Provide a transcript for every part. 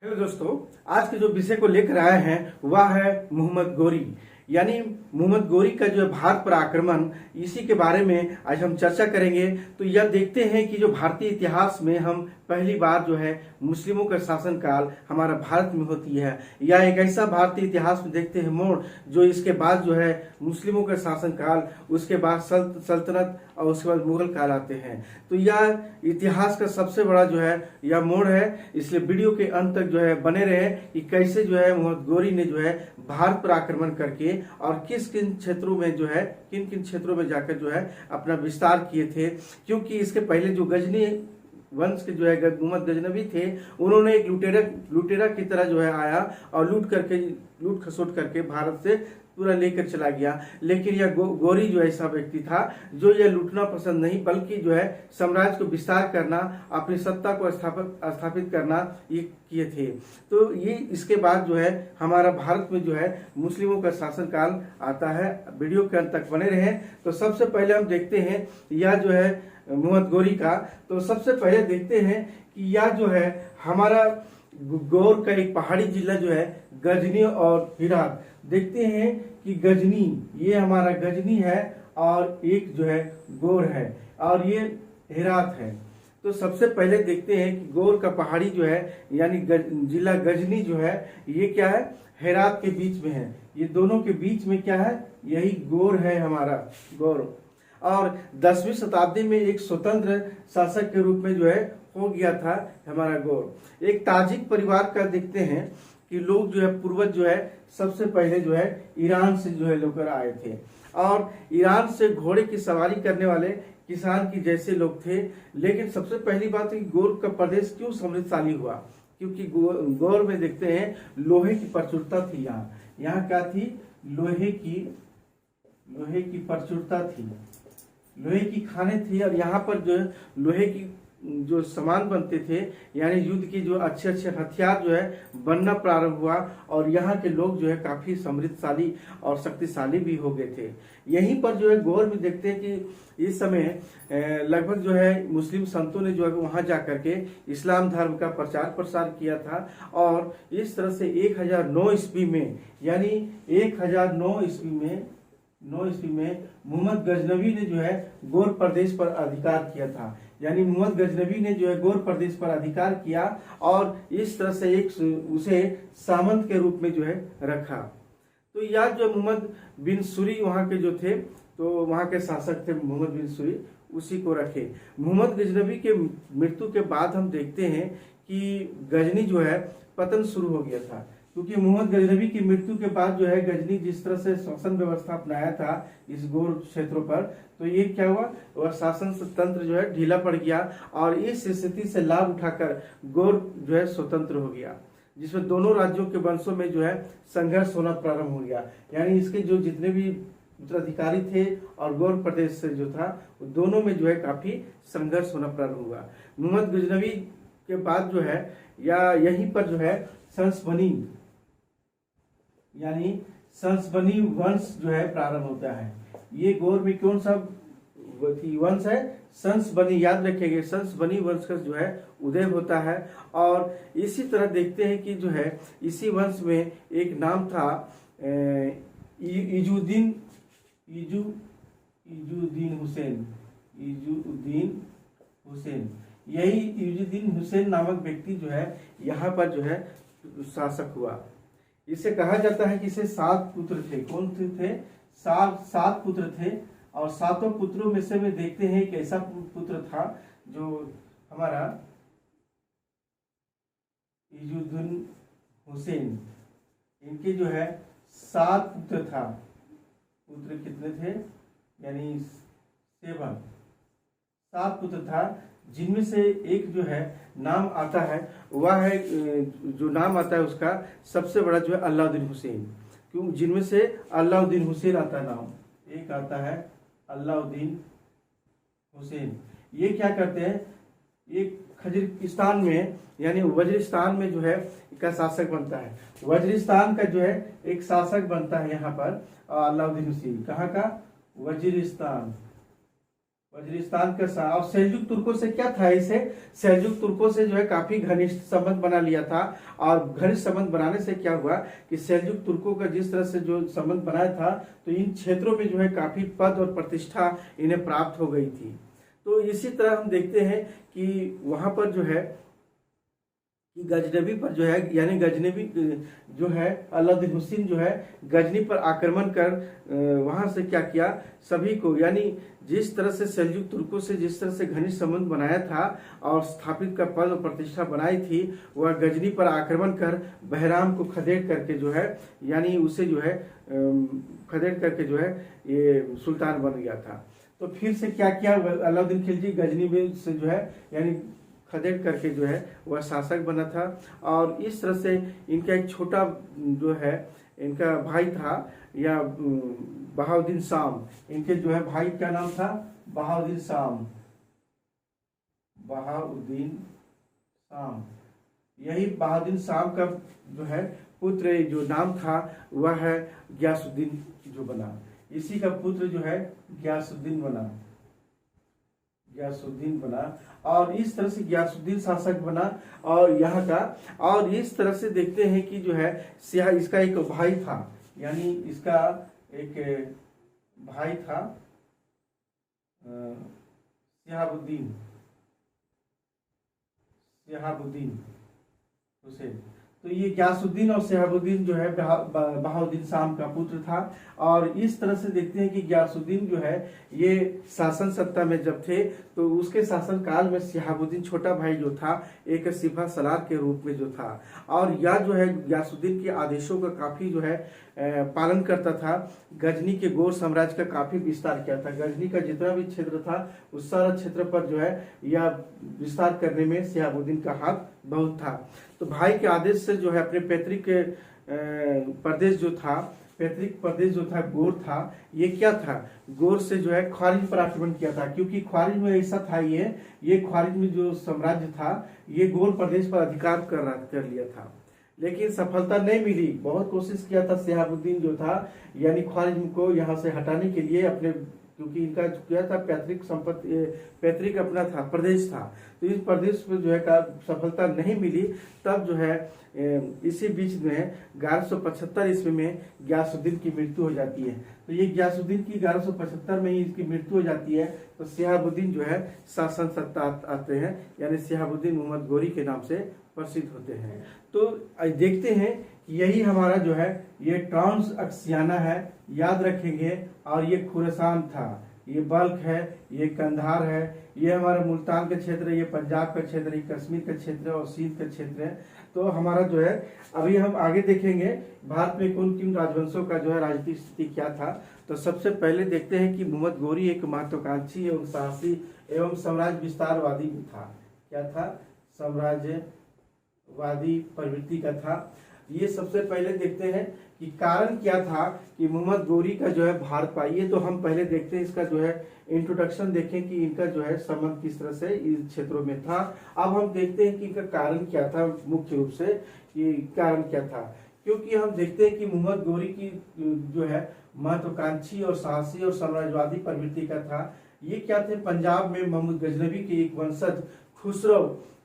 Hello दोस्तों, आज के जो विषय को लेकर आए हैं वह है मोहम्मद गोरी। यानी मोहम्मद गोरी का जो है भारत पर आक्रमण, इसी के बारे में आज हम चर्चा करेंगे। तो यह देखते हैं कि जो भारतीय इतिहास में हम पहली बार जो है मुस्लिमों का शासनकाल हमारा भारत में होती है, या एक ऐसा भारतीय इतिहास में देखते हैं मोड़ जो इसके बाद जो है मुस्लिमों का शासनकाल, उसके बाद सल्तनत और उसके बाद मुगल काल आते हैं। तो यह इतिहास का सबसे बड़ा जो है यह मोड़ है। इसलिए वीडियो के अंत तक जो है बने रहे कि कैसे जो है मोहम्मद गोरी ने जो है भारत पर आक्रमण करके और किस किन क्षेत्रों में जो है किन किन क्षेत्रों में जाकर जो है अपना विस्तार किए थे। क्योंकि इसके पहले जो गजनी वंश के जो है मोहम्मद गजनवी थे, उन्होंने एक लुटेरा की तरह जो है आया और लूट खसोट करके भारत से पूरा लेकर चला गया। लेकिन यह गोरी जो ऐसा व्यक्ति था जो यह लूटना पसंद नहीं, बल्कि जो है साम्राज्य को विस्तार करना, अपनी सत्ता को स्थापित करना ये किए थे। तो ये इसके बाद जो है हमारा भारत में जो है मुस्लिमों का शासनकाल आता है। वीडियो के अंत तक बने रहे। तो सबसे पहले हम देखते हैं यह जो है मोहम्मद गोरी का। तो सबसे पहले देखते हैं कि यह जो है हमारा गौर का एक पहाड़ी जिला जो है गजनी और हेरात। देखते हैं कि गजनी, ये हमारा गजनी है और एक जो है गौर है और ये हेरात है। तो सबसे पहले देखते हैं कि गौर का पहाड़ी जो है यानी जिला गजनी जो है ये क्या है, हेरात के बीच में है। ये दोनों के बीच में क्या है, यही गौर है हमारा गौर। और 10वीं शताब्दी में एक स्वतंत्र शासक के रूप में जो है हो गया था हमारा गौर। एक ताजिक परिवार का देखते हैं कि लोग जो है पूर्वज जो है सबसे पहले जो है ईरान से जो है लेकर आए थे, और ईरान से घोड़े की सवारी करने वाले किसान की जैसे लोग थे। लेकिन सबसे पहली बात है कि गौर का प्रदेश क्यों समृद्धशाली हुआ, क्योंकि गौर में देखते हैं लोहे की प्रचुरता थी। यहाँ क्या थी, लोहे की प्रचुरता थी, लोहे की खाने थी। और यहाँ पर जो है लोहे की जो सामान बनते थे, यानी युद्ध की जो अच्छे अच्छे हथियार जो है बनना प्रारंभ हुआ। और यहाँ के लोग जो है काफी समृद्धशाली और शक्तिशाली भी हो गए थे। यहीं पर जो है गौर में देखते हैं कि इस समय लगभग जो है मुस्लिम संतों ने जो है वहां जाकर के इस्लाम धर्म का प्रचार प्रसार किया था। और इस तरह से 1009 ईस्वी में, यानी 1009 ईस्वी में मोहम्मद गजनवी ने जो है गौर प्रदेश पर अधिकार किया था। यानी मोहम्मद गजनवी ने जो है गौर प्रदेश पर अधिकार किया और इस तरह से उसे सामंत के रूप में जो है रखा। तो यह जो मोहम्मद बिन सुरी वहां के जो थे, तो वहां के शासक थे मोहम्मद बिन सुरी, उसी को रखे। मोहम्मद गजनवी के मृत्यु के बाद हम देखते हैं कि गजनी जो है पतन शुरू हो गया था। क्योंकि मोहम्मद गजनवी की मृत्यु के बाद जो है गजनी जिस तरह से शासन व्यवस्था अपनाया था इस गौर क्षेत्रों पर, तो ये क्या हुआ, वह शासन तंत्र जो है ढीला पड़ गया। और इस स्थिति से लाभ उठाकर गौर जो है स्वतंत्र हो गया, जिसमें दोनों राज्यों के वंशों में जो है संघर्ष होना प्रारंभ हो गया। यानी इसके जो जितने भी उत्तराधिकारी थे और गौर प्रदेश से जो था, दोनों में जो है काफी संघर्ष होना प्रारंभ हुआ। मोहम्मद गजनवी के बाद जो है या यहीं पर जो है संसबनी वंश जो है प्रारंभ होता है। ये गौर में कौन सा वंश है, संसबनी, याद रखेंगे, संसबनी वंश का जो है उदय होता है। और इसी तरह देखते हैं कि जो है इसी वंश में एक नाम था इजुद्दीन हुसैन। यही इजुद्दीन हुसैन नामक व्यक्ति जो है यहाँ पर जो है शासक हुआ। इसे कहा जाता है कि इसे 7 पुत्र थे। कौन थे? 7 पुत्र थे। और 7 पुत्रों में से में देखते हैं एक ऐसा पुत्र था जो हमारा इजुद्दीन हुसैन। इनके जो है 7 पुत्र था। पुत्र कितने थे, यानी 7 पुत्र था, जिनमें से एक जो है नाम आता है, वह है जो नाम आता है उसका सबसे बड़ा जो है अलाउद्दीन हुसैन। क्यों, जिनमें से अलाउद्दीन हुसैन आता है नाम, एक आता है अलाउद्दीन हुसैन। ये क्या करते हैं, एक खजिस्तान में यानी वजीरिस्तान में जो है का शासक बनता है। वजीरिस्तान का जो है एक शासक बनता है यहाँ पर अलाउद्दीन हुसैन। कहाँ का, वजीरिस्तान वजीरिस्तान का और सेल्जुक तुर्कों से क्या था, इसे सेल्जुक तुर्कों से जो है काफी घनिष्ठ संबंध बना लिया था। और घनिष्ठ संबंध बनाने से क्या हुआ कि सेल्जुक तुर्कों का जिस तरह से जो संबंध बनाया था, तो इन क्षेत्रों में जो है काफी पद और प्रतिष्ठा इन्हें प्राप्त हो गई थी। तो इसी तरह हम देखते हैं कि वहां पर जो है कि गजनबी पर जो है, यानी गजनबी जो है अलाउद्दीन हुसैन जो है गजनी पर आक्रमण कर वहां से क्या किया, सभी को, यानी जिस तरह से सेल्जुक तुर्कों से जिस तरह से घनिष्ठ संबंध बनाया था और स्थापित का पद और प्रतिष्ठा बनाई थी, वह गजनी पर आक्रमण कर बहराम को खदेड़ करके जो है, यानी उसे जो है खदेड़ करके जो है ये सुल्तान बन गया था। तो फिर से क्या किया अलाउद्दीन खिलजी, गजनी में से जो है यानी खदेड़ करके जो है वह शासक बना था। और इस तरह से इनका एक छोटा जो है इनका भाई था, या बहाउद्दीन शाम, इनके जो है भाई क्या नाम था, बहाउद्दीन शाम, बहाउद्दीन शाम। यही बहाउद्दीन शाम का जो है पुत्र जो नाम था वह है गयासुद्दीन जो बना। इसी का पुत्र जो है गयासुद्दीन बना, गयासुद्दीन बना। और इस तरह से गयासुद्दीन शासक बना और यहाँ का। और इस तरह से देखते हैं कि जो है इसका एक भाई था, यानी इसका एक भाई था शिहाबुद्दीन हुसैन। तो ये गयासुद्दीन और शिहाबुद्दीन जो है बहाउद्दीन शाम का पुत्र था। और इस तरह से देखते हैं कि गयासुद्दीन जो है ये शासन सत्ता में जब थे, तो उसके शासन काल में शिहाबुद्दीन छोटा भाई जो था एक सिपह सलार के रूप में जो था, और यह जो है गयासुद्दीन के आदेशों का काफी जो है पालन करता था। गजनी के गोर साम्राज्य का काफी विस्तार किया था। गजनी का जितना भी क्षेत्र था उस सारा क्षेत्र पर जो है यह विस्तार करने में शिहाबुद्दीन का हाथ बहुत था। तो भाई के आदेश से जो है अपने पैतृक प्रदेश जो था, पैतृक प्रदेश जो था गोर था, ये क्या था, गोर से जो है ख्वारिज पर आक्रमण किया था। क्योंकि ख्वारिज में ऐसा था, ये ख्वारिज में जो साम्राज्य था ये गोर प्रदेश पर अधिकार कर लिया था, लेकिन सफलता नहीं मिली। बहुत कोशिश किया था शिहाबुद्दीन जो था, यानी ख्वारिज को यहाँ से हटाने के लिए अपने, क्योंकि इनका क्या था पैतृक संपत्ति, पैतृक अपना था, प्रदेश था, तो इस प्रदेश में जो है का सफलता नहीं मिली। तब जो है इसी बीच में 1175 ईस्वी में गयासुद्दीन की मृत्यु हो जाती है। तो ये गयासुद्दीन की 1175 में ही इसकी मृत्यु हो जाती है। तो शिहाबुद्दीन जो है शासन सत्ता आते हैं, यानी शिहाबुद्दीन मोहम्मद गोरी के नाम से प्रसिद्ध होते हैं। तो देखते हैं यही हमारा जो है ये ट्रांस अक्सियाना है, याद रखेंगे। और ये खुरासान था, ये बल्ख है, ये कंधार है, ये हमारा मुल्तान का क्षेत्र है, ये पंजाब का क्षेत्र है, कश्मीर का क्षेत्र है और सिंध का क्षेत्र है। तो हमारा जो है अभी हम आगे देखेंगे भारत में कौन किन राजवंशों का जो है राजनीतिक स्थिति क्या था। तो सबसे पहले देखते हैं कि मोहम्मद गोरी एक महत्वाकांक्षी एवं साहसी एवं साम्राज्य विस्तारवादी भी था। क्या था, साम्राज्यवादी प्रवृत्ति का था। ये सबसे पहले देखते हैं कि कारण क्या था कि मोहम्मद गोरी का जो है भारत पाइए। तो हम पहले देखते हैं इसका जो है इंट्रोडक्शन देखें कि इनका जो है संबंध किस तरह से इन क्षेत्रों में था। अब हम देखते हैं कि इनका कारण क्या था, मुख्य रूप से कि कारण क्या था। क्योंकि हम देखते हैं कि मोहम्मद गोरी की जो है महत्वाकांक्षी और साहसी और साम्राज्यवादी प्रवृत्ति का था। ये क्या थे, पंजाब में मोहम्मद गजनबी के एक वंशज खुसरो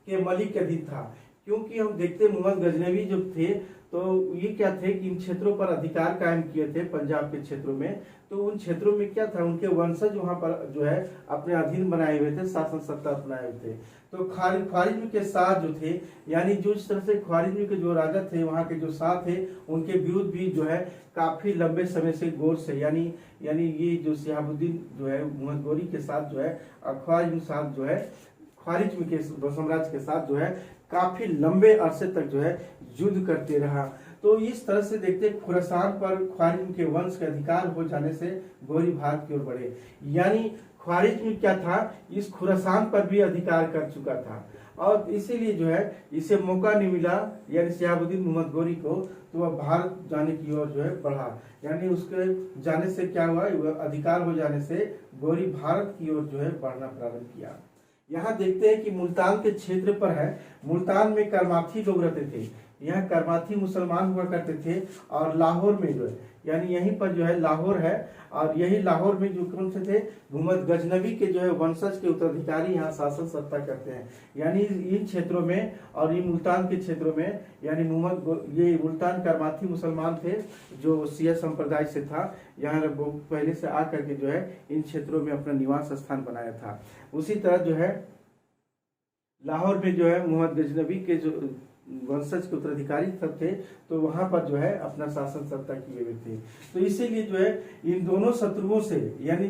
के मलिक के अधीन था। क्योंकि हम देखते हैं मोहम्मद गजनबी जो थे तो ये क्या थे कि इन क्षेत्रों पर अधिकार कायम किए थे पंजाब के क्षेत्रों में। तो उन क्षेत्रों में क्या था, उनके वंशज वहां पर जो है अपने अधीन बनाए हुए थे, शासन सत्ता अपनाए हुए थे। तो ख्वारिज्म के साथ जो थे, यानी जो इस तरह से ख्वारिज्म के जो राजा थे वहां के जो शाह थे, उनके विरुद्ध भी जो है काफी लंबे समय से गौर से, यानी ये जो शिहाबुद्दीन जो है मोहम्मद गोरी के साथ जो है ख्वारिज्म साथ जो है ख्वारिज्म के साम्राज्य के साथ जो है काफी लंबे अरसे तक जो है युद्ध करते रहा। तो इस तरह से देखते खुरासान पर ख्वारिज्म के वंश के अधिकार हो जाने से गोरी भारत की ओर बढ़े। यानी ख्वारिज्म क्या था, इस खुरासान पर भी अधिकार कर चुका था और इसीलिए जो है इसे मौका नहीं मिला, यानी शिहाबुद्दीन मोहम्मद गोरी को, तो वह भारत जाने की ओर जो है बढ़ा। यानी उसके जाने से क्या हुआ, अधिकार हो जाने से गोरी भारत की ओर जो है बढ़ना प्रारंभ किया। यहाँ देखते हैं कि मुल्तान के क्षेत्र पर है, मुल्तान में करमाथी लोग रहते थे। यहाँ करमाथी मुसलमान हुआ करते थे। और लाहौर में जो है यानी यहीं पर जो है लाहौर है, और यही लाहौर में जो कौन से थे, मोहम्मद गजनबी के जो है वंशज के उत्तराधिकारी यहाँ शासन सत्ता करते हैं। यानी इन क्षेत्रों में और ये मुल्तान के क्षेत्रों में, यानी ये मुल्तान करमाथी मुसलमान थे जो शिया संप्रदाय से था, यहाँ पहले से आकर के जो है इन क्षेत्रों में अपना निवास स्थान बनाया था। उसी तरह जो है लाहौर में जो है मोहम्मद गजनबी के जो वंशज के उत्तराधिकारी सब थे, तो वहां पर जो है अपना शासन सत्ता किए हुए थे। तो इसीलिए जो है इन दोनों शत्रुओं से यानी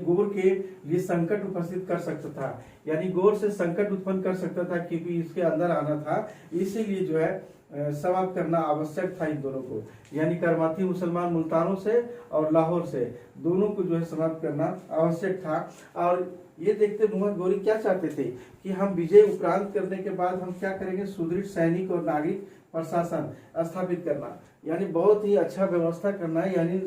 गौर के लिए संकट उपस्थित कर सकता था, यानी गौर से संकट उत्पन्न कर सकता था, क्योंकि इसके अंदर आना था। इसीलिए जो है समाप्त करना आवश्यक था इन दोनों को, यानी करमाथी मुसलमान मुल्तानों से और लाहौर से दोनों को जो है समाप्त करना आवश्यक था। और ये देखते मोहम्मद गौरी क्या चाहते थे कि हम विजय उपरांत करने के बाद हम क्या करेंगे, सुदृढ़ सैनिक और नागरिक प्रशासन स्थापित करना, यानी बहुत ही अच्छा व्यवस्था करना, यानी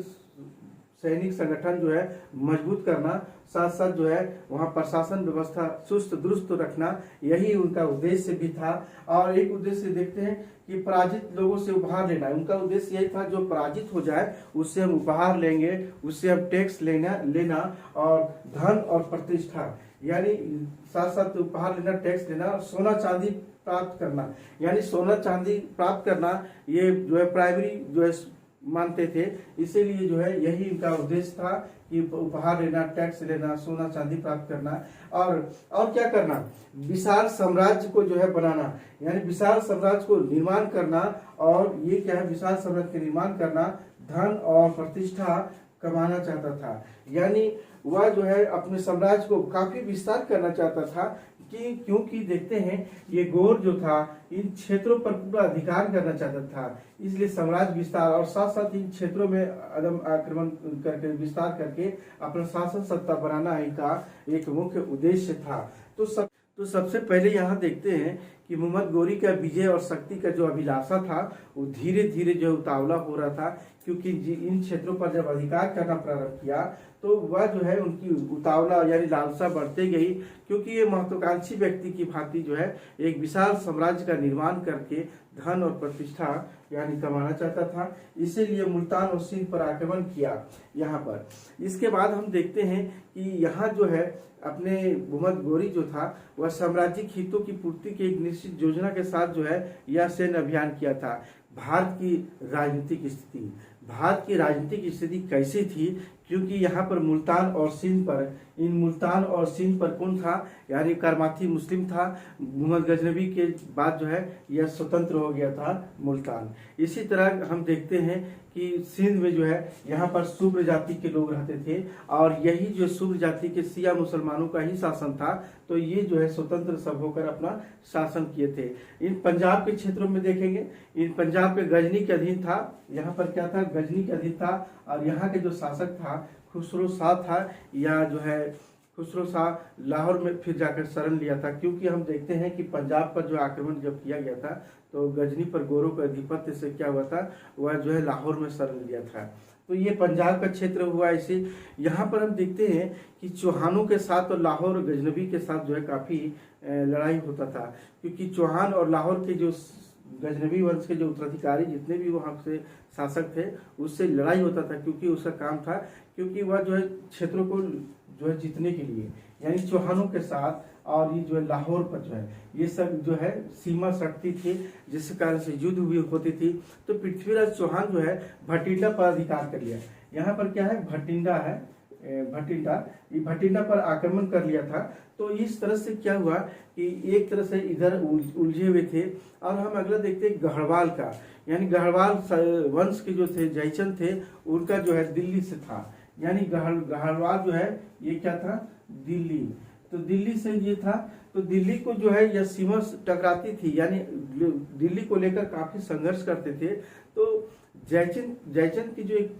सैनिक संगठन जो है मजबूत करना, साथ साथ जो है वहाँ प्रशासन व्यवस्था चुस्त दुरुस्त रखना, यही उनका उद्देश्य भी था। और एक उद्देश्य देखते हैं कि पराजित लोगों से उपहार लेना, उनका उद्देश्य यही था जो पराजित हो जाए उससे हम उपहार लेंगे, उससे हम टैक्स लेना और धन और प्रतिष्ठा, यानी साथ साथ उपहार लेना, टैक्स लेना और सोना चांदी प्राप्त करना, यानी सोना चांदी प्राप्त करना, ये जो है प्राइमरी जो है मानते थे। इसीलिए जो है यही इनका उद्देश्य था कि उपहार लेना, टैक्स लेना, सोना चांदी प्राप्त करना और क्या करना, विशाल साम्राज्य को जो है बनाना, यानी विशाल साम्राज्य को निर्माण करना। और ये क्या है, विशाल साम्राज्य का निर्माण करना, धन और प्रतिष्ठा कमाना चाहता था, यानी वह जो है अपने साम्राज्य को काफी विस्तार करना चाहता था। क्योंकि देखते हैं ये गौर जो था इन क्षेत्रों पर पूरा अधिकार करना चाहता था, इसलिए साम्राज्य विस्तार और साथ साथ इन क्षेत्रों में अदम आक्रमण करके विस्तार करके अपना शासन सत्ता बनाना इनका एक मुख्य उद्देश्य था। तो सबसे पहले यहाँ देखते हैं कि मोहम्मद गौरी का विजय और शक्ति का जो अभिलाषा था वो धीरे धीरे जो उतावला हो रहा था, क्योंकि इन क्षेत्रों पर जब अधिकार करना प्रारंभ किया तो वह जो है उनकी उतावला यानी लालसा बढ़ते गई, क्योंकि ये महत्वाकांक्षी व्यक्ति की भांति जो है एक विशाल साम्राज्य का निर्माण करके धन और प्रतिष्ठा यानी कमाना चाहता था। इसीलिए मुल्तान और सिंध पर आक्रमण किया यहाँ पर। इसके बाद हम देखते हैं कि यहाँ जो है अपने मोहम्मद गौरी जो था वह साम्राज्यिक हितों की पूर्ति की एक निश्चित योजना के साथ जो है यह सैन्य अभियान किया था। भारत की राजनीतिक स्थिति कैसी थी, क्योंकि यहाँ पर मुल्तान और सिंध पर कौन था, यानी करमाथी मुस्लिम था। मोहम्मद गजनबी के बाद जो है यह स्वतंत्र हो गया था मुल्तान। इसी तरह हम देखते हैं कि सिंध में जो है यहाँ पर शुभ्र जाति के लोग रहते थे, और यही जो शुभ्र जाति के शिया मुसलमानों का ही शासन था, तो ये जो है स्वतंत्र सब होकर अपना शासन किए थे। इन पंजाब के क्षेत्रों में देखेंगे, इन पंजाब के गजनी के अधीन था, यहाँ पर क्या था, गजनी के अधीन था। और यहाँ के जो शासक था खुसरो शाह था, या जो है खुसरो शाह लाहौर में फिर जाकर शरण लिया था, क्योंकि हम देखते हैं कि पंजाब पर जो आक्रमण जब किया गया था तो गजनी पर गोरों के अधिपत्य से क्या हुआ था, वह जो है लाहौर में शरण लिया था। तो ये पंजाब का क्षेत्र हुआ। इसे यहाँ पर हम देखते हैं कि चौहानों के साथ और लाहौर गजनबी के साथ जो है काफ़ी लड़ाई होता था, क्योंकि चौहान और लाहौर के जो गजनबी वंश के जो उत्तराधिकारी जितने भी वहाँ से शासक थे उससे लड़ाई होता था, क्योंकि उसका काम था, क्योंकि वह जो है क्षेत्रों को जो है जीतने के लिए, यानी चौहानों के साथ और ये जो है लाहौर पर जो है ये सब जो है सीमा सटती थी, जिस कारण से युद्ध भी होती थी। तो पृथ्वीराज चौहान जो है भटिंडा पर अधिकार कर लिया। यहाँ पर क्या है, भटिंडा पर आक्रमण कर लिया था। तो इस तरह से क्या हुआ कि एक तरह से इधर उलझे हुए थे। और हम अगला देखते हैं गढ़वाल का, यानी गढ़वाल वंश के जो थे जयचंद थे, उनका जो है दिल्ली से था, यानी गढ़वाल जो है ये क्या था, दिल्ली। तो दिल्ली से ये था, तो दिल्ली को जो है यह सीमा टकराती थी, यानी दिल्ली को लेकर काफी संघर्ष करते थे। तो जयचंद की जो एक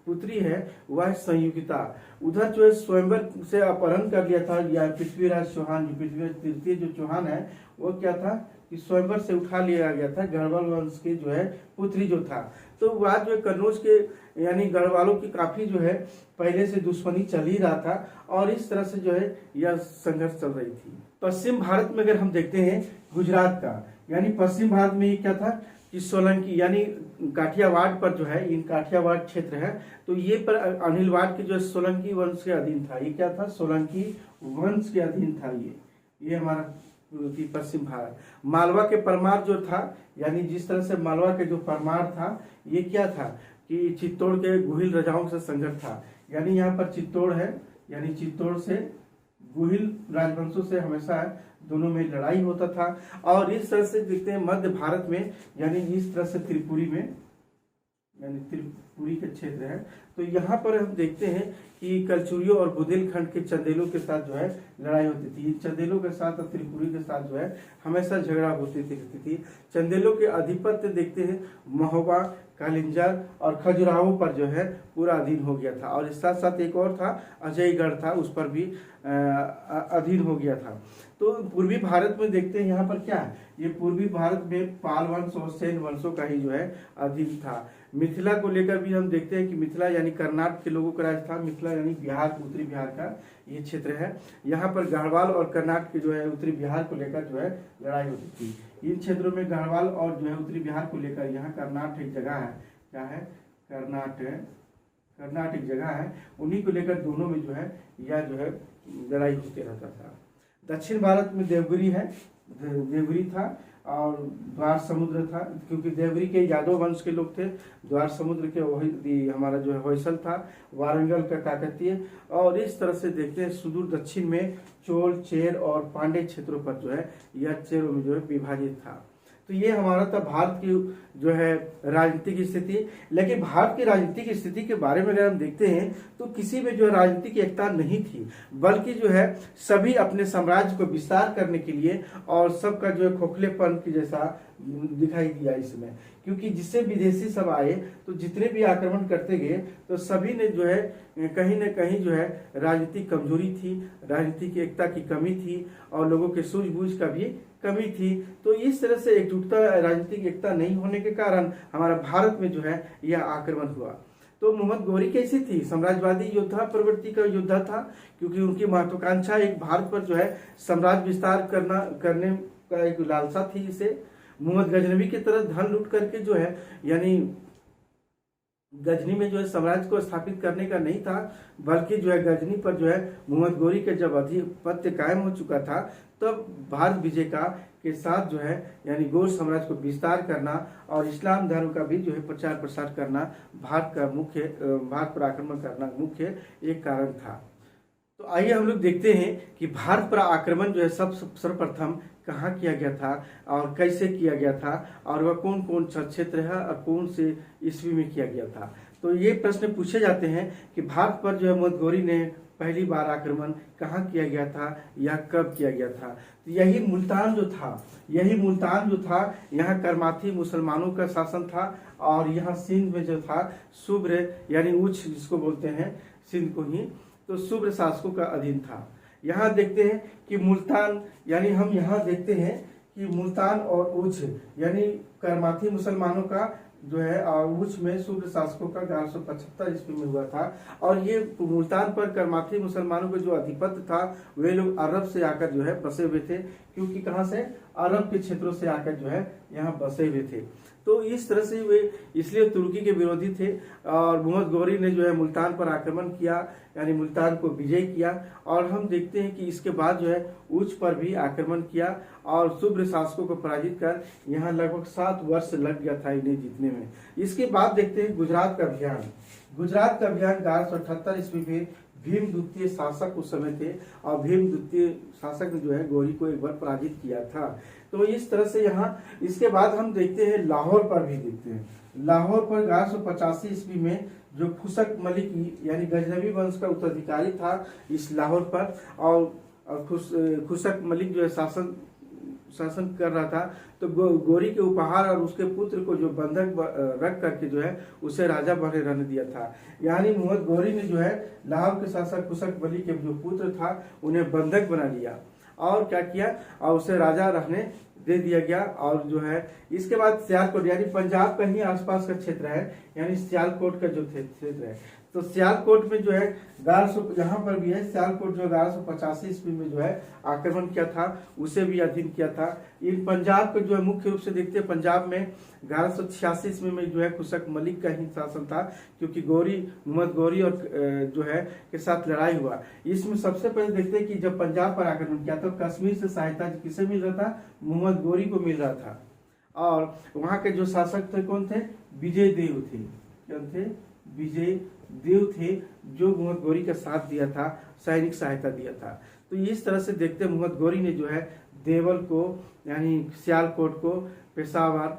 पुत्री है वह संयुक्ता, उधर जो है स्वयंवर से अपहरण कर लिया था, या पृथ्वीराज चौहान जो पृथ्वीराज तृतीय जो चौहान है वो क्या था कि स्वयंवर से उठा लिया गया था गढ़वाल वंश के जो है पुत्री जो था। तो वह जो है कन्नौज के यानी गढ़वालों की काफी जो है पहले से दुश्मनी चल ही रहा था, और इस तरह से जो है यह संघर्ष चल रही थी। पश्चिम भारत में अगर हम देखते हैं गुजरात का, यानी पश्चिम भारत में ये क्या था कि सोलंकी यानी काठियावाड़ पर जो है, इन काठियावाड़ क्षेत्र है, तो ये पर अनिलवाड़ के जो सोलंकी वंश के अधीन था। ये क्या था, सोलंकी वंश के अधीन था। ये हमारा कि पश्चिम भारत। मालवा के परमार जो था, यानी जिस तरह से मालवा के जो परमार था, ये क्या था कि चित्तौड़ के गुहिल राजाओं से संघर्ष था। यानी यहाँ पर चित्तौड़ है, यानी चित्तौड़ से गुहिल राजवंशों से हमेशा दोनों में लड़ाई होता था। और इस तरह से देखते हैं मध्य भारत में, यानी इस तरह से त्रिपुरी में, यानी त्रिपुरी के क्षेत्र है, तो यहाँ पर हम देखते हैं कि कलचुरियों और बुंदेलखंड के चंदेलों के साथ जो है लड़ाई होती थी। चंदेलों के साथ और त्रिपुरी के साथ जो है हमेशा झगड़ा होती थी। चंदेलों के अधिपत्य देखते हैं महोबा, कालिंजर और खजुराहो पर जो है पूरा अधीन हो गया था। और इस साथ साथ एक और था, अजयगढ़ था, उस पर भी अधीन हो गया था। तो पूर्वी भारत में देखते हैं यहाँ पर क्या है, ये पूर्वी भारत में पाल वंश और सेन वंशों का ही जो है अधीन था। मिथिला को लेकर भी हम देखते हैं कि मिथिला यानी कर्नाटक के लोगों का राज था। मिथिला यानी बिहार, उत्तरी बिहार का ये क्षेत्र है। यहाँ पर गढ़वाल और कर्नाटक के जो है उत्तरी बिहार को लेकर जो है लड़ाई होती थी। इन क्षेत्रों में गढ़वाल और जो है उत्तरी बिहार को लेकर यहाँ कर्नाटक एक जगह है, क्या है, कर्नाटक जगह है, उन्हीं को लेकर दोनों में जो है यह जो है लड़ाई होते रहता था। दक्षिण भारत में देवगिरी है, देवगिरी था और द्वार समुद्र था, क्योंकि देवगिरी के यादव वंश के लोग थे। द्वार समुद्र के वही हमारा जो है होयसल था, वारंगल का काकतीय। और इस तरह से देखते हैं सुदूर दक्षिण में चोल, चेर और पांडे क्षेत्रों पर जो है यह क्षेत्रों में जो है विभाजित था। तो ये हमारा था भारत की जो है राजनीतिक स्थिति। लेकिन भारत की राजनीतिक स्थिति के बारे में अगर हम देखते हैं तो किसी में जो है राजनीतिक एकता नहीं थी, बल्कि जो है सभी अपने साम्राज्य को विस्तार करने के लिए और सबका जो है खोखलेपन की जैसा दिखाई दिया इसमें। क्योंकि जिससे विदेशी सब आए तो जितने भी आक्रमण करते गए तो सभी ने जो है कहीं न कहीं जो है राजनीतिक कमजोरी थी, राजनीतिक एकता की कमी थी और लोगों के सूझबूझ का भी कमी थी। तो इस तरह से एकजुटता, राजनीतिक एकता नहीं होने के कारण हमारा भारत में जो है यह आक्रमण हुआ। तो मोहम्मद गौरी कैसी थी, साम्राज्यवादी योद्धा प्रवृत्ति का योद्धा था, क्योंकि उनकी महत्वाकांक्षा एक भारत पर जो है साम्राज्य विस्तार करने का एक लालसा थी। इसे मोहम्मद गजनवी की तरह धन लूट करके जो है, यानी गजनी में जो है साम्राज्य को स्थापित करने का नहीं था, बल्कि जो है गजनी पर जो है मोहम्मद गौरी के जब आधिपत्य कायम हो चुका था तब भारत विजय के साथ जो है यानी गौर साम्राज्य को विस्तार करना और इस्लाम धर्म का भी जो है प्रचार प्रसार करना भारत पर आक्रमण करना मुख्य एक कारण था। तो आइए हम लोग देखते हैं कि भारत पर आक्रमण जो है सर्वप्रथम कहाँ किया गया था और कैसे किया गया था और वह कौन कौन सा क्षेत्र है और कौन से ईस्वी में किया गया था। तो ये प्रश्न पूछे जाते हैं कि भारत पर जो है मोहम्मद गौरी ने पहली बार आक्रमण कहाँ किया गया था या कब किया गया था। तो यही मुल्तान जो था यहाँ करमाथी मुसलमानों का शासन था और यहाँ सिंध में जो था शुभ्र यानी उच्च जिसको बोलते हैं सिंध को ही, तो शुभ्र शासकों का अधीन था। यहाँ देखते हैं कि मुल्तान यानी हम यहाँ देखते हैं कि मुल्तान और उच्च यानी करमाथी मुसलमानों का जो है और उच्च में शुभ्र शासकों का 1175 ईस्वी में हुआ था। और ये मुल्तान पर करमाथी मुसलमानों का जो अधिपत्य था वे लोग अरब से आकर जो है बसे हुए थे, क्योंकि कहाँ से, अरब के क्षेत्रों से आकर जो है यहाँ बसे हुए थे। तो इस तरह से वे इसलिए तुर्की के विरोधी थे और मोहम्मद गौरी ने जो है मुल्तान पर आक्रमण किया, यानी मुल्तान को विजय किया। और हम देखते हैं कि इसके बाद जो है उच्च पर भी आक्रमण किया और शुभ्र शासकों को पराजित कर यहाँ लगभग 7 वर्ष लग गया था इन्हें जीतने में। इसके बाद देखते हैं गुजरात का अभियान। 1178 ईस्वी में भीम द्वितीय शासक उस समय थे और भीम द्वितीय शासक ने जो है गौरी को एक बार पराजित किया था। तो इस तरह से यहाँ इसके बाद हम देखते हैं लाहौर पर भी देखते हैं। लाहौर पर 1185 ईस्वी में जो खुशक मलिक यानी गजनवी वंश का उत्तराधिकारी था इस लाहौर पर, और खुशक मलिक जो है शासन कर रहा था, तो गौरी के उपहार और उसके पुत्र को जो बंधक रख करके जो है उसे राजा बने रहने दिया था। यानी मोहम्मद गौरी ने जो है लाहौर के शासक खुशक मलिक के जो पुत्र था उन्हें बंधक बना लिया और क्या किया और उसे राजा रहने दे दिया गया। और जो है इसके बाद सियालकोट यानी पंजाब का ही आसपास का क्षेत्र है, यानी सियालकोट का जो क्षेत्र है, तो सियालकोट में जो है 1100, यहाँ पर भी है सियालकोट जो 1185 ईस्वी में जो है आक्रमण किया था, उसे भी अधीन किया था। इन पंजाब को जो है मुख्य रूप से देखते हैं, पंजाब में 1186 ईस्वी में जो है कुशक मलिक का ही शासन था, क्योंकि मोहम्मद गौरी और जो है के साथ लड़ाई हुआ। इसमें सबसे पहले देखते हैं कि जब पंजाब पर आक्रमण किया तो कश्मीर से सहायता किसे मिल रहा था, मोहम्मद गौरी को मिल रहा था। और वहां के जो शासक थे कौन थे, विजय देव थे। कौन थे, विजय देव थे, जो मोहम्मद गौरी का साथ दिया था, सैनिक सहायता दिया था। तो इस तरह से देखते मोहम्मद गौरी ने जो है देवल को यानी सियालकोट को, पेशावर,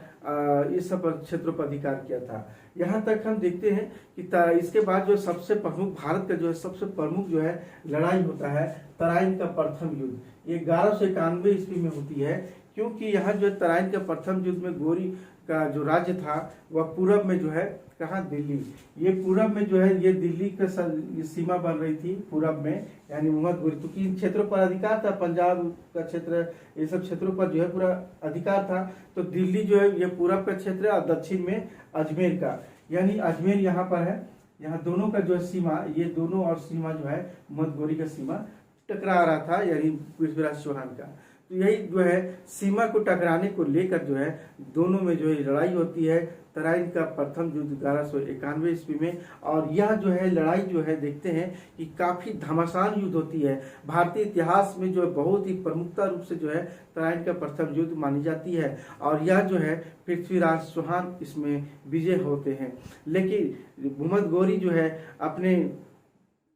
इस सब क्षेत्रों पर अधिकार किया था। यहाँ तक हम देखते हैं कि इसके बाद जो सबसे प्रमुख, भारत का जो है सबसे प्रमुख जो है लड़ाई होता है तराइन का प्रथम युद्ध। ये 1191 ईस्वी में होती है, क्योंकि यहाँ जो है तराइन का प्रथम युद्ध में गौरी का जो राज्य था वह पूरब में जो है, कहाँ, दिल्ली, ये पूरब में जो है ये दिल्ली का सीमा बन रही थी पूरब में, यानी मोहम्मद गौरी, क्योंकि इन क्षेत्रों पर अधिकार था, पंजाब का क्षेत्र, ये सब क्षेत्रों पर जो है पूरा अधिकार था। तो दिल्ली जो है ये पूरब का क्षेत्र है और दक्षिण में अजमेर का, यानी अजमेर यहाँ पर है। यहाँ दोनों का जो है सीमा, ये दोनों और सीमा जो है मोहम्मद गौरी का सीमा टकरा रहा था, यानी पृथ्वीराज चौहान का। तो यही जो है सीमा को टकराने को लेकर जो है दोनों में जो है लड़ाई होती है, तराइन का प्रथम युद्ध 1191 ईस्वी में। और यह जो है लड़ाई जो है देखते हैं कि काफी घमासान युद्ध होती है। भारतीय इतिहास में जो है बहुत ही प्रमुखता रूप से जो है तराइन का प्रथम युद्ध मानी जाती है, और यह जो है पृथ्वीराज चौहान इसमें विजय होते हैं। लेकिन मोहम्मद गौरी जो है अपने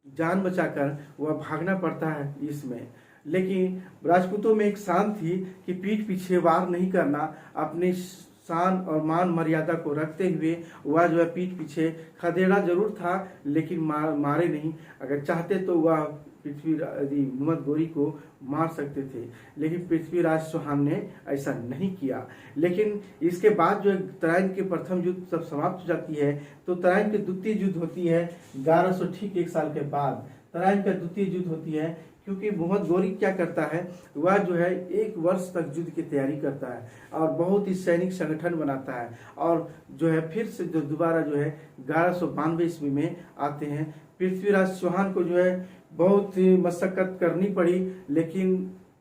जान बचाकर वह भागना पड़ता है इसमें। लेकिन राजपूतों में एक शान थी कि पीठ पीछे वार नहीं करना, अपने शान और मान मर्यादा को रखते हुए वह जो है पीठ पीछे खदेड़ा जरूर था, लेकिन मारे नहीं। अगर चाहते तो वह मोहम्मद गौरी को मार सकते थे, लेकिन पृथ्वीराज चौहान ने ऐसा नहीं किया। लेकिन इसके बाद जो तराइन के प्रथम युद्ध जब समाप्त हो जाती है तो तराइन की द्वितीय युद्ध होती है 1100, ठीक 1 साल के बाद तराइन का द्वितीय युद्ध होती है। क्योंकि मोहम्मद गौरी क्या करता है, वह जो है 1 वर्ष तक युद्ध की तैयारी करता है और बहुत ही सैनिक संगठन बनाता है, और जो है फिर से जो दोबारा जो है 1192 ईस्वी में आते हैं। पृथ्वीराज चौहान को जो है बहुत ही मशक्कत करनी पड़ी, लेकिन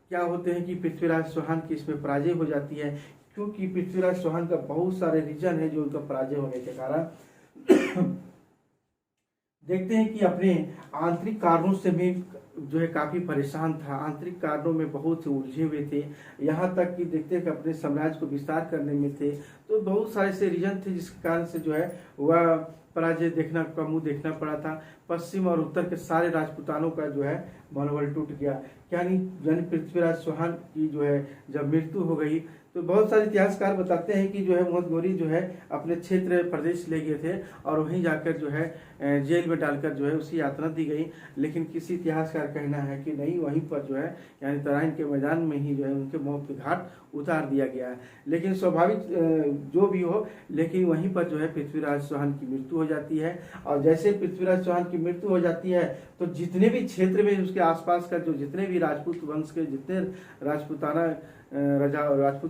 क्या होते हैं कि पृथ्वीराज चौहान की इसमें पराजय हो जाती है, क्योंकि पृथ्वीराज चौहान का बहुत सारे रीजन है जो उनका पराजय होने के कारण। देखते हैं कि अपने आंतरिक कारणों से भी जो है काफी परेशान था, आंतरिक कारणों में बहुत से उलझे हुए थे। यहाँ तक कि देखते हैं कि अपने साम्राज्य को विस्तार करने में थे, तो बहुत सारे से रीजन थे जिसके कारण से जो है वह पराजय का मुंह देखना पड़ा था। पश्चिम और उत्तर के सारे राजपूतानों का जो है मनोबल टूट गया। यानी पृथ्वीराज चौहान की जो है जब मृत्यु हो गई तो बहुत सारे इतिहासकार बताते हैं कि जो है मोहम्मद गौरी जो है अपने क्षेत्र प्रदेश ले गए थे और वहीं जाकर जो है जेल में डालकर जो है उसी यातना दी गई। लेकिन किसी इतिहासकार का कहना है कि नहीं, वहीं पर जो है यानी तराइन के मैदान में ही जो है उनके मौत के घाट उतार दिया गया है। लेकिन स्वाभाविक जो भी हो, लेकिन वहीं पर जो है पृथ्वीराज चौहान की मृत्यु हो जाती है। और जैसे पृथ्वीराज चौहान की मृत्यु हो जाती है तो जितने भी क्षेत्र में उसके आसपास का जो जितने भी राजपूत वंश के जितने राजपूत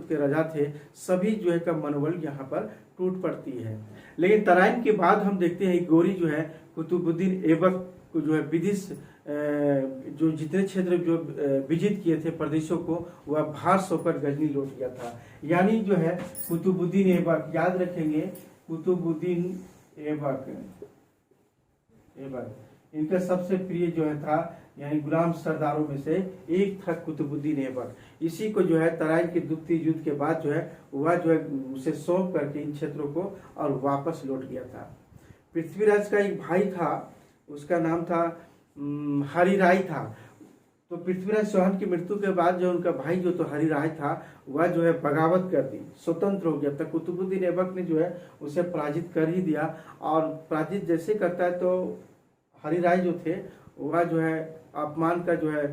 के राजा थे, सभी जो है का मनोबल यहाँ पर टूट पड़ती है। लेकिन तराइन के बाद हम देखते हैं गौरी जो है कुतुबुद्दीन ऐबक को जो है विदिश जो जितने क्षेत्र जो विजित किए थे प्रदेशों को, वह भार सोकर गजनी लौट गया था। यानी जो है कुतुबुद्दीन ऐबक, याद रखेंगे कुतुबुद्दीन ऐबक, इनका सबसे प्रिय जो है था यानी गुलाम सरदारों में से एक था कुतुबुद्दीन ऐबक। इसी को जो है तराइन के द्वितीय युद्ध के बाद जो है वह जो है उसे सौंप करके इन क्षेत्रों को और वापस लौट गया था। पृथ्वीराज का एक भाई था, उसका नाम था हरिराय था। तो पृथ्वीराज चौहान की मृत्यु के बाद जो उनका भाई जो तो हरिराय था वह जो है बगावत कर दी, स्वतंत्र हो गया। तब कुतुबुद्दीन ऐबक ने जो है उसे पराजित कर ही दिया, और पराजित जैसे करता है तो हरिराय जो थे वह जो है अपमान का जो है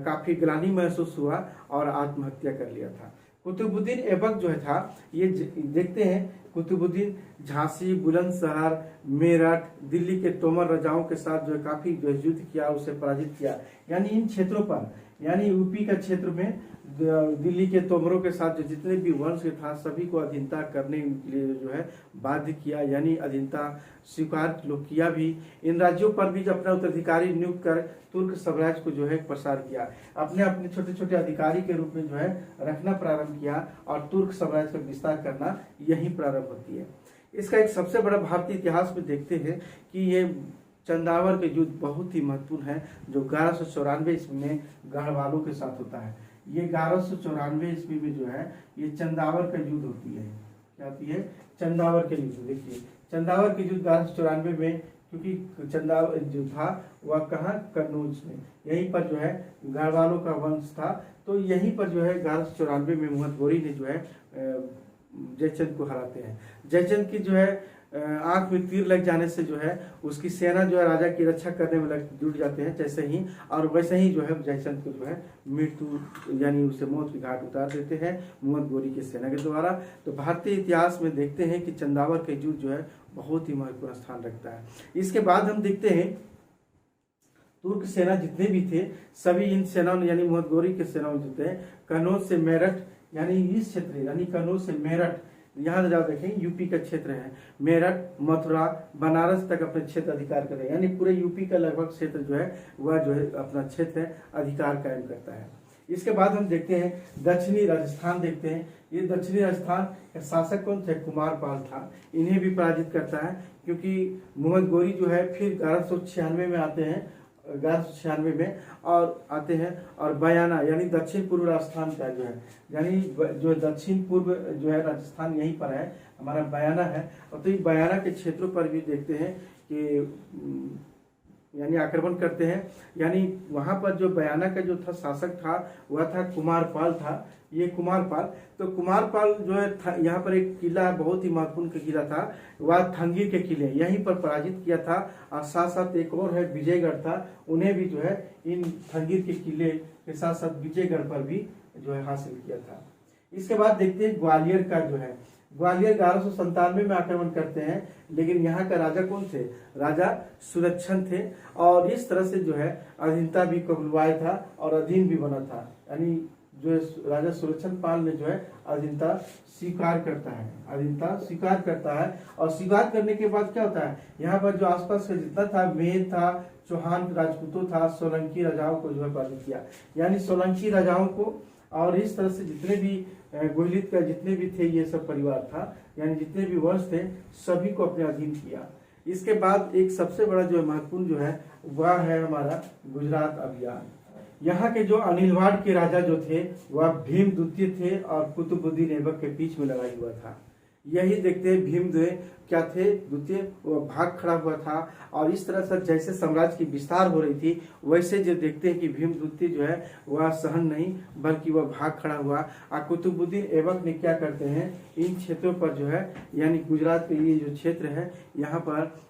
काफी ग्लानि महसूस हुआ और आत्महत्या कर लिया था। कुतुबुद्दीन ऐबक जो है था, ये देखते हैं कुतुबुद्दीन झांसी, बुलंदशहर, मेरठ, दिल्ली के तोमर राजाओं के साथ जो है काफी जो युद्ध किया, उसे पराजित किया। यानी इन क्षेत्रों पर यानी यूपी का क्षेत्र में दिल्ली के तोमरों के साथ जो जितने भी वंश के था सभी को अधीनता करने के लिए जो है बाध्य किया, यानी अधीनता स्वीकार लोग किया भी। इन राज्यों पर भी अपना उत्तराधिकारी नियुक्त कर तुर्क साम्राज्य को जो है प्रसार किया, अपने अपने छोटे छोटे अधिकारी के रूप में जो है रखना प्रारंभ किया और तुर्क साम्राज्य का विस्तार करना यही प्रारंभ होती है। इसका एक सबसे बड़ा भारतीय इतिहास में देखते हैं कि ये चंदावर के युद्ध बहुत ही महत्वपूर्ण है, जो 1194 ईस्वी में गढ़वालों के साथ होता है। ये 1194 ईस्वी में जो है ये चंदावर का युद्ध होती है। क्या होती है? चंदावर के युद्ध। देखिए चंदावर के युद्ध 1194 में, क्योंकि चंदावर जो था वह कहाँ, कन्नौज में, यहीं पर जो है गढ़वालों का वंश था। तो यहीं पर जो है 1194 में मोहम्मद गौरी ने जो है जयचंद को हराते हैं। जयचंद की जो है आंख में तीर लग जाने से जो है उसकी सेना जो है राजा की रक्षा करने में जुट जाते हैं जैसे ही, और वैसे ही जो है जयचंद को जो है मृत्यु यानी उसे मौत की घाट उतार देते हैं मोहम्मद गौरी की सेना के द्वारा। तो भारतीय इतिहास में देखते हैं कि चंदावर का युद्ध जो है बहुत ही महत्वपूर्ण स्थान रखता है। इसके बाद हम देखते हैं तुर्क सेना जितने भी थे सभी इन सेनाओं ने, यानी मोहम्मद गौरी के सेनाओं जो थे, कन्नौज से मेरठ, यानी इस क्षेत्र यानी कन्नौज से मेरठ, यहाँ जब देखें यूपी का क्षेत्र है, मेरठ, मथुरा, बनारस तक अपने क्षेत्र अधिकार करें, यानी पूरे यूपी का लगभग क्षेत्र जो है वह जो है अपना क्षेत्र है अधिकार कायम करता है। इसके बाद हम देखते हैं दक्षिणी राजस्थान देखते हैं। ये दक्षिणी राजस्थान का शासक कौन थे? कुमारपाल था। इन्हें भी पराजित करता है, क्योंकि मोहम्मद गौरी जो है फिर 1196 में आते हैं, 1196 में और आते हैं, और बयाना यानी दक्षिण पूर्व राजस्थान का जो है, यानी जो दक्षिण पूर्व जो है राजस्थान यहीं पर है, हमारा बयाना है। और तो ये बयाना के क्षेत्रों पर भी देखते हैं कि यानी आक्रमण करते हैं। यानी वहां पर जो बयाना का जो था शासक था वह था कुमारपाल था। ये कुमारपाल, तो कुमारपाल जो है यहाँ पर एक किला बहुत ही महत्वपूर्ण किला था, वह थंगीर के किले यहीं पर पराजित किया था। और साथ साथ एक और है विजयगढ़ था, उन्हें भी जो है इन थंगीर के किले के साथ साथ विजयगढ़ पर भी जो है हासिल किया था। इसके बाद देखते हैं ग्वालियर का जो है, ग्वालियर 1197 में आक्रमण करते हैं, लेकिन यहाँ का राजा कौन थे? राजा सुलक्षण थे। और इस तरह से जो है अधीनता भी कबूलवाया था और अधीन भी बना था, यानी जो राजा सुलक्षण पाल ने जो है अधीनता स्वीकार करता है, अधीनता स्वीकार करता है। और स्वीकार करने के बाद क्या होता है, यहाँ पर जो आसपास का जितना था, मेद था, चौहान राजपूतों था, सोलंकी राजाओं को जो है पराजित किया, यानी सोलंकी राजाओं को, और इस तरह से जितने भी गोहिलित का जितने भी थे ये सब परिवार था, यानी जितने भी वंश थे सभी को अपने अधीन किया। इसके बाद एक सबसे बड़ा जो महत्वपूर्ण जो है वह है हमारा गुजरात अभियान। यहाँ के जो अनिलवाड़ के राजा जो थे वह भीम द्वितीय थे और कुतुबुद्दीन ऐबक के बीच में लड़ाई हुआ था। यही देखते हैं भीम क्या थे? द्वितीय, वो भाग खड़ा हुआ था। और इस तरह से जैसे साम्राज्य की विस्तार हो रही थी वैसे जो देखते हैं कि भीम द्वितीय जो है वह सहन नहीं बल्कि वह भाग खड़ा हुआ। और कुतुबुद्दीन ऐबक ने क्या करते हैं, इन क्षेत्रों पर जो है यानी गुजरात के ये जो क्षेत्र है यहाँ पर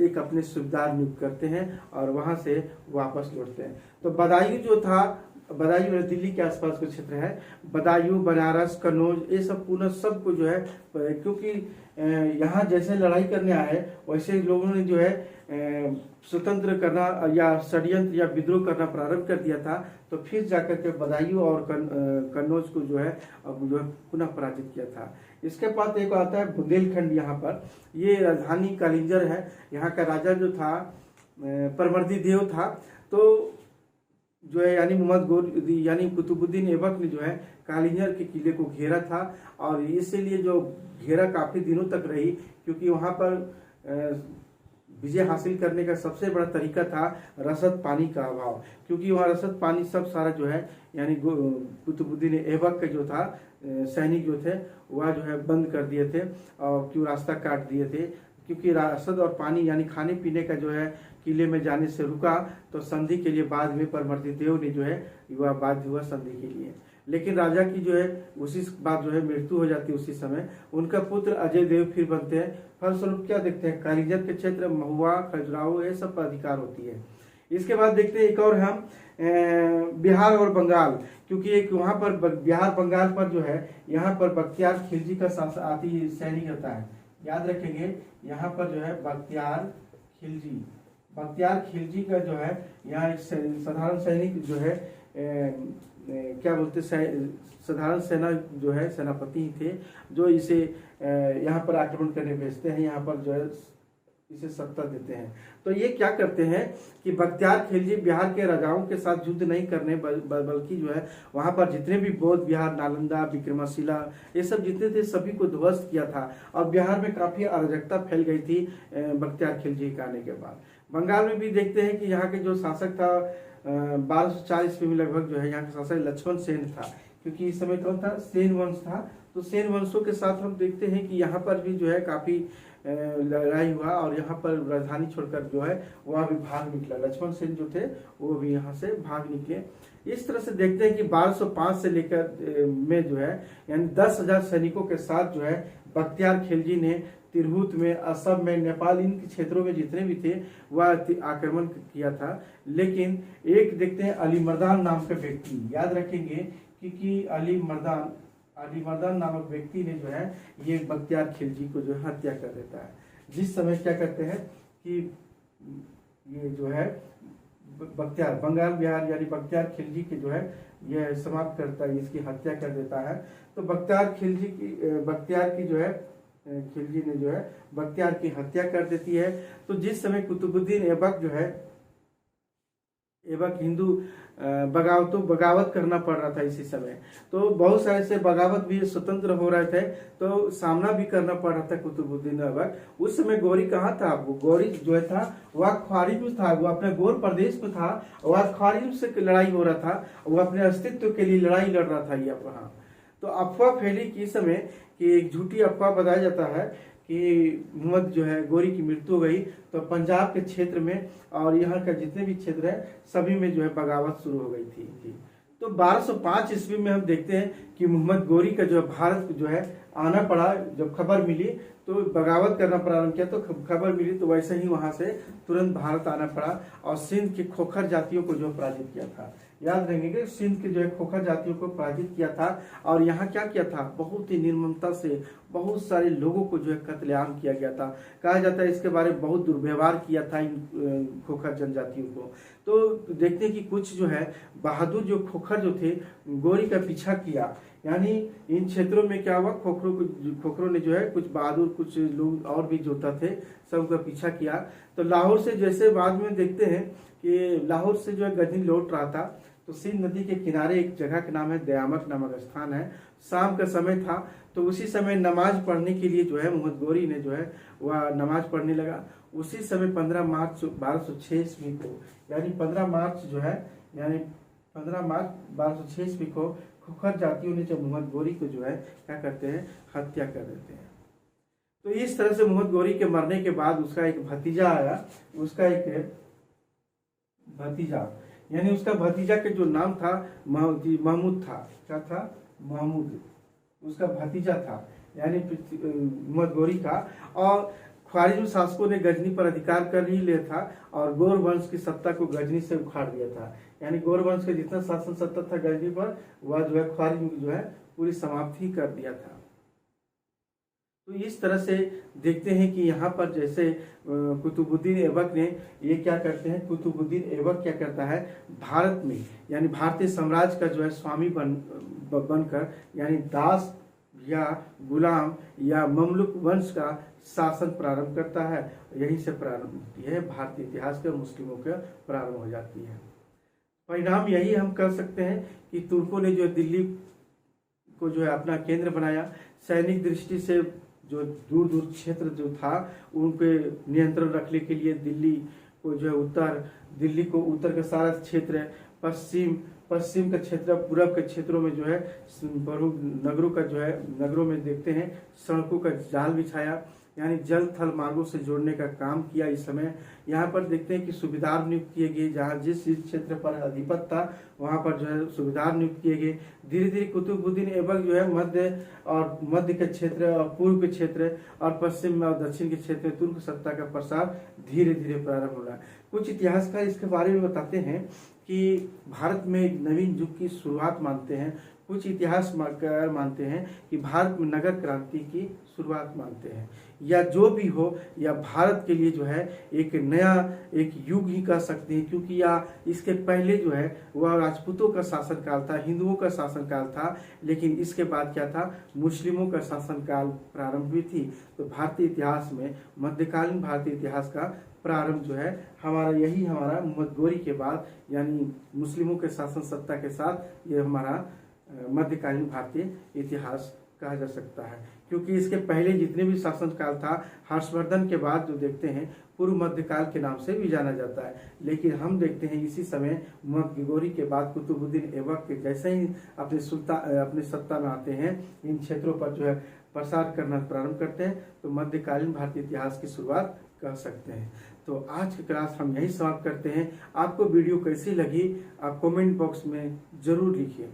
एक अपने सूबेदार नियुक्त करते हैं और वहां से वापस लौटते हैं। तो बदायूं जो था, बदायूं दिल्ली के आसपास का क्षेत्र है, बदायूं, बनारस, कन्नौज, ये सब पुनः सबको जो है, क्योंकि यहाँ जैसे लड़ाई करने आए वैसे लोगों ने जो है स्वतंत्र करना या षड्यंत्र या विद्रोह करना प्रारंभ कर दिया था। तो फिर जाकर के बदायूं और कन्नौज को जो है पुनः पराजित किया था। इसके बाद एक आता है बुंदेलखंड। यहाँ पर ये राजधानी कालिंजर है। यहाँ का राजा जो था परवर्ती देव था। तो जो है यानी मोहम्मद गौरी यानी कुतुबुद्दीन ऐबक ने जो है कालिंजर के किले को घेरा था, और इसीलिए जो घेरा काफी दिनों तक रही, क्योंकि वहां पर विजय हासिल करने का सबसे बड़ा तरीका था रसद पानी का अभाव, क्योंकि वहाँ रसद पानी सब सारा जो है यानी कुतुबुद्दीन ऐबक का जो था सैनिक जो थे वह जो है बंद कर दिए थे और क्यों रास्ता काट दिए थे, क्योंकि रसद और पानी यानी खाने पीने का जो है किले में जाने से रुका। तो संधि के लिए बाद में परवर्ती देव ने जो है वह बाध्य हुआ संधि के लिए, लेकिन राजा की जो है उसी बाद जो है मृत्यु हो जाती है। उसी समय उनका पुत्र अजय देव फिर बनते हैं। फलस्वरूप क्या देखते हैं, कालिंजर के क्षेत्र, महुआ, खजुराहो, ये सब पर अधिकार होती है। इसके बाद देखते हैं एक और हम बिहार और बंगाल, क्योंकि एक वहां पर बिहार बंगाल पर जो है यहाँ पर बख्तियार खिलजी का आती सैनिक रहता है। याद रखेंगे यहाँ पर जो है बख्तियार खिलजी का जो है यहाँ एक साधारण सैनिक जो है क्या बोलते साधारण सेना जो है सेनापति ही थे, जो इसे यहाँ पर आक्रमण करने भेजते हैं, यहाँ पर जो है इसे सत्ता देते हैं। तो ये क्या करते हैं कि बख्तियार खिलजी बिहार के राजाओं के साथ युद्ध नहीं करने बल्कि जो है वहां पर जितने भी बौद्ध विहार, नालंदा, विक्रमशिला, ये सब जितने थे सभी को ध्वस्त किया था और बिहार में काफी अराजकता फैल गई थी बख्तियार खिलजी के आने के बाद। बंगाल में भी देखते हैं कि यहाँ के जो शासक था 1240 ईस्वी में लगभग जो है यहाँ का शासक लक्ष्मण सेन था, क्योंकि इस समय कौन था, सेन वंश था। तो सेन वंशों के साथ हम देखते हैं कि यहाँ पर भी जो है काफी लड़ाई हुआ और यहाँ पर राजधानी छोड़कर जो है वह भी भाग निकला। लक्ष्मण सेन जो थे वो भी यहाँ से भाग निकले। इस तरह से देखते हैं कि 1205 से लेकर में जो है यानी 10,000 सैनिकों के साथ जो है बख्तियार खिलजी ने तिरहुत में, असम में, नेपाल, इन क्षेत्रों में जितने भी थे वह आक्रमण किया था। लेकिन एक देखते हैं अली मर्दान नाम का व्यक्ति, याद रखेंगे क्योंकि अली मर्दान नामक व्यक्ति ने जो है ये बख्तियार खिलजी को जो है हत्या कर देता है। जिस समय क्या करते हैं कि ये जो है बख्तियार बंगाल बिहार यानी बख्तियार खिलजी के जो है यह समाप्त करता है, इसकी हत्या कर देता है। तो बख्तियार की जो है खिलजी ने जो है बख्तियार की हत्या कर देती है। तो जिस समय कुतुबुद्दीन ऐबक जो है हिंदू बगावत करना पड़ रहा था इसी समय, तो बहुत सारे से बगावत भी स्वतंत्र हो रहे थे, तो सामना भी करना पड़ रहा था कुतुबुद्दीन ऐबक। उस समय गौरी कहाँ था, वो गौरी जो है था वह ख्वारिज़्म में था, वो अपने गोर प्रदेश में था, वह ख्वारिज़्म से लड़ाई हो रहा था, वो अपने अस्तित्व के लिए लड़ाई लड़ रहा था ये वहाँ। तो अफवाह फैली कि इस समय कि एक झूठी अफवाह बताया जाता है कि मोहम्मद जो है गोरी की मृत्यु हो गई, तो पंजाब के क्षेत्र में और यहाँ का जितने भी क्षेत्र है सभी में जो है बगावत शुरू हो गई थी। तो 1205 ईस्वी में हम देखते हैं कि मोहम्मद गोरी का जो है भारत जो है आना पड़ा। जब खबर मिली तो बगावत करना प्रारंभ किया, तो खबर मिली तो वैसे ही वहां से तुरंत भारत आना पड़ा और सिंध के खोखर जातियों को जो पराजित किया था। याद रखेंगे सिंध के जो है खोखर जातियों को पराजित किया था और यहाँ क्या किया था, बहुत ही निर्ममता से बहुत सारे लोगों को जो है कत्लेआम किया गया था। कहा जाता है इसके बारे में बहुत दुर्व्यवहार किया था इन खोखर जनजातियों को। तो देखते हैं कि कुछ जो है बहादुर जो खोखर जो थे गोरी का पीछा किया, यानी इन क्षेत्रों में क्या हुआ, खोखरों ने जो है कुछ बहादुर कुछ लोग और भी जोता थे सबका पीछा किया। तो लाहौर से जैसे बाद में देखते हैं कि लाहौर से जो है गजनी लौट रहा था, तो सिंध नदी के किनारे एक जगह का नाम है दयामक नामक स्थान है। शाम का समय था, तो उसी समय नमाज पढ़ने के लिए जो है मोहम्मद गोरी ने जो है वह नमाज पढ़ने लगा। उसी समय 15 मार्च 1206 ईस्वी को यानी 15 मार्च 1206 ईस्वी को खोखर जातियों ने जब मोहम्मद गोरी को जो है क्या करते हैं, हत्या कर देते हैं। तो इस तरह से मोहम्मद गोरी के मरने के बाद उसका एक भतीजा आया, उसका एक भतीजा यानी उसका भतीजा के जो नाम था महमूद था। क्या था, महमूद उसका भतीजा था यानी मोहम्मद गोरी का। और ख्वारिज़्म शासकों ने गजनी पर अधिकार कर ही लिया था और गौर वंश की सत्ता को गजनी से उखाड़ दिया था। यानी गौर वंश का जितना शासन सत्ता था गजनी पर, वह जो है ख्वारिज़्म जो है पूरी समाप्ति कर दिया था। तो इस तरह से देखते हैं कि यहाँ पर जैसे कुतुबुद्दीन ऐबक ने ये क्या करते हैं, कुतुबुद्दीन ऐबक क्या करता है, भारत में यानी भारतीय साम्राज्य का जो है स्वामी बनकर यानी दास या गुलाम या ममलुक वंश का शासन प्रारंभ करता है। यहीं से प्रारंभ होती है भारतीय इतिहास का, मुस्लिमों का प्रारंभ हो जाती है। परिणाम यही हम कर सकते हैं कि तुर्कों ने जो दिल्ली को जो है अपना केंद्र बनाया। सैनिक दृष्टि से जो दूर दूर क्षेत्र जो था उनके नियंत्रण रखने के लिए दिल्ली को जो है दिल्ली को उत्तर का सारा क्षेत्र, पश्चिम का क्षेत्र, पूरब के क्षेत्रों में जो है नगरों में देखते हैं सड़कों का जाल बिछाया, यानी जल थल मार्गों से जोड़ने का काम किया। इस समय यहाँ पर देखते हैं कि सूबेदार नियुक्त किए गए, जहाँ जिस क्षेत्र पर अधिपत था वहाँ पर जो है सूबेदार नियुक्त किए गए। धीरे धीरे कुतुबुद्दीन ऐबक जो है मध्य के क्षेत्र और पूर्व के क्षेत्र और पश्चिम और दक्षिण के क्षेत्र में तुर्क सत्ता का प्रसार धीरे धीरे प्रारंभ हो रहा है। कुछ इतिहासकार इसके बारे में बताते हैं कि भारत में एक नवीन युग की शुरुआत मानते हैं। कुछ इतिहासकार मानते हैं कि भारत में नगर क्रांति की शुरुआत मानते हैं, या जो भी हो, या भारत के लिए जो है एक नया एक युग ही कह सकते हैं, क्योंकि या इसके पहले जो है वह राजपूतों का शासनकाल था, हिंदुओं का शासनकाल था, लेकिन इसके बाद क्या था, मुस्लिमों का शासनकाल प्रारंभ हुई थी। तो भारतीय इतिहास में मध्यकालीन भारतीय इतिहास का प्रारंभ जो है हमारा मोहम्मद गोरी के बाद, यानी मुस्लिमों के शासन सत्ता के साथ ये हमारा मध्यकालीन भारतीय इतिहास कहा जा सकता है। क्योंकि इसके पहले जितने भी शासनकाल था, हर्षवर्धन के बाद जो देखते हैं पूर्व मध्यकाल के नाम से भी जाना जाता है, लेकिन हम देखते हैं इसी समय मोहम्मद गोरी के बाद कुतुबुद्दीन ऐबक के जैसे ही अपने सत्ता में आते हैं, इन क्षेत्रों पर जो है प्रसार करना प्रारंभ करते हैं, तो मध्यकालीन भारतीय इतिहास की शुरुआत कर सकते हैं। तो आज की क्लास हम यही समाप्त करते हैं। आपको वीडियो कैसी लगी आप कमेंट बॉक्स में जरूर लिखिए।